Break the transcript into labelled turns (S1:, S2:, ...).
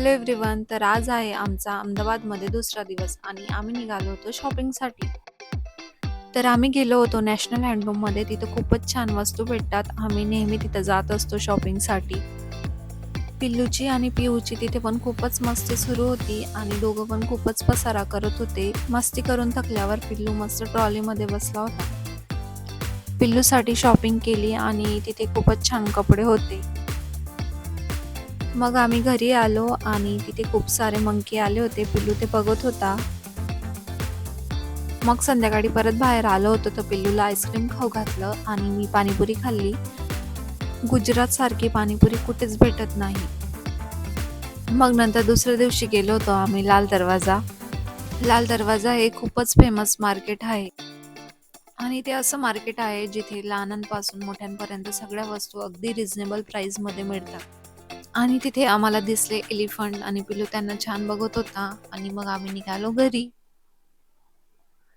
S1: Hello everyone. तर आज आहे आमचा अहमदाबादमध्ये दुसरा दिवस आणि आम्ही निघालो होतो शॉपिंगसाठी. तर आम्ही गेलो होतो नॅशनल हँडलूममध्ये. तिथं खूपच छान वस्तू भेटतात. आम्ही नेहमी तिथं जात असतो शॉपिंगसाठी. पिल्लूची आणि पिऊची तिथे पण खूपच मस्ती सुरू होती आणि दोघं पण खूपच पसारा करत होते. मस्ती करून थकल्यावर पिल्लू मस्त ट्रॉलीमध्ये बसला होता. पिल्लूसाठी शॉपिंग केली आणि तिथे खूपच छान कपडे होते. मग आम्ही घरी आलो आणि तिथे खूप सारे मंकी आले होते. पिल्लू ते बघत होता. मग संध्याकाळी परत बाहेर आलो होतो तर पिल्लूला आईस्क्रीम खाऊ घातलं आणि मी पाणीपुरी खाल्ली. गुजरात सारखी पाणीपुरी कुठेच भेटत नाही. मग नंतर दुसऱ्या दिवशी गेलो होतो आम्ही लाल दरवाजा. लाल दरवाजा हे खूपच फेमस मार्केट आहे आणि ते असं मार्केट आहे जिथे लहानांपासून मोठ्यांपर्यंत सगळ्या वस्तू अगदी रिझनेबल प्राइस मध्ये मिळतात. आणि तिथे आम्हाला दिसले एलिफंट आणि पिल्लू त्यांना छान बघत होता आणि मग आम्ही निघालो घरी.